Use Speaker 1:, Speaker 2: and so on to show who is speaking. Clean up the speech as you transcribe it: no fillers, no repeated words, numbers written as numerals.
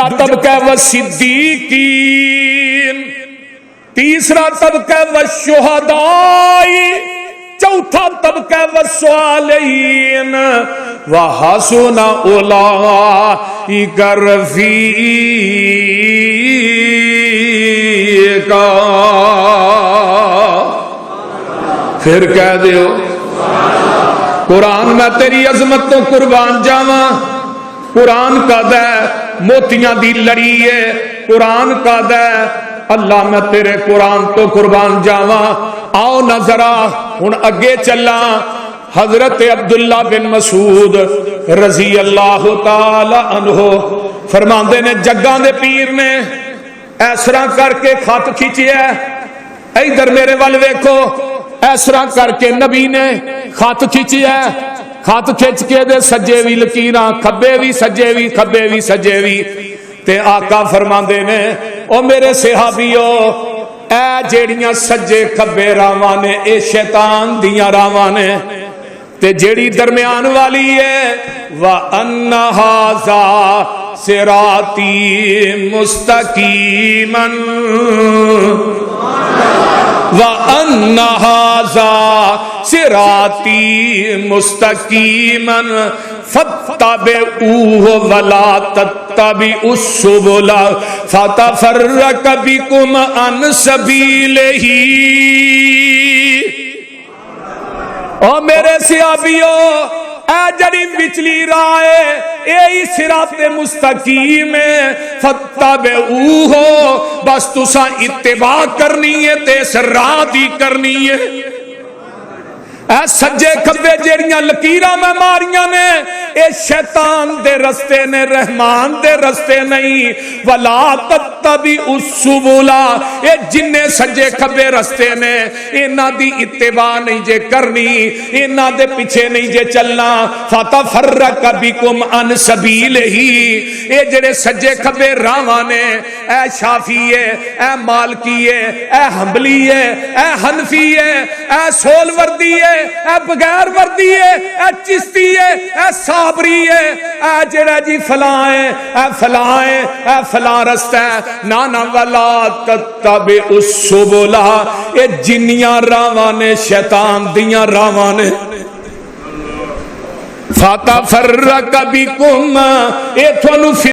Speaker 1: دوجا طبقہ والصدیقین، تیسرا طبقہ والشہداء، چوتھا طبقہ والصالحین، وحسن اولئک رفیقا۔ پھر کہہ دیو قرآن میں تیری عظمت تو قربان جاواں، قرآن کا دے موتیاں دی لڑی ہے، قرآن کا دے اللہ میں تیرے قرآن تو قربان جاواں۔ آؤ نہ ذرا ہن اگے چلاں۔ حضرت عبداللہ بن مسعود رضی اللہ تعالی عنہ فرماندے نے جگاں دے پیر نے اس طرح کر کے خط کھینچیا، ادھر میرے ول ویکھو، اس طرح کر کے نبی نے خط کھینچیا، خط کھچ کے دے سجے وی لکیراں، کھبے وی سجے وی، کھبے وی سجے وی، تے آقا فرماندے نے او میرے صحابیو اے جیڑیاں سجے کھبے راواں نے اے شیطان دیاں راواں نے، تے جیڑی درمیان والی ہے وَأَنَّ هَذَا صِرَاطِي مُسْتَقِيمًا وَأَنَّ هَذَا صِرَاطِي مُسْتَقِيمًا فَاتَّبِعُوهُ وَلَا تَتَّبِعُوا السُّبُلَ فَتَفَرَّقَ بِكُمْ عَنْ سَبِيلِهِ۔ او میرے صحابیو اے جڑی وچلی راہ ہے اے صراط مستقیم ہے، فَاتَّبِعُوهُ بس تساں اتباع کرنی ہے تے اس راہ دی کرنی ہے۔ اے سجے کھبے جیڑیاں لکیراں میں ماریاں نے اے شیطان دے رستے نے، رحمان دے رستے نہیں۔ وَلَا تَتَّبِعُوا السُّبُلَ اے جننے سجے کھبے رستے نے انہاں دی اتباع نہیں جے کرنی، انہاں دے پیچھے نہیں جے چلنا۔ فَتَفَرَّقَ بِكُمْ عَنْ سَبِيلِهِ اے جڑے سجے کھبے راواں نے، اے شافعی ہے، اے مالکی ہے، اے حنبلی ہے، اے حنفی ہے، اے سول وردی ہے، اے بغیر وردی ہے، اے چشتی ہے، اے صابری ہے، اے جڑا جی فلاں ہے، اے فلاں ہے، اے فلاں رستہ ہے، نانا وَلَا تَتَّبِعُوا السُّبُلَ اے جنیاں راواں نے، شیطان دیاں راواں نے۔ فَتَفَرَّقَ بِكُمْ اے تھانوں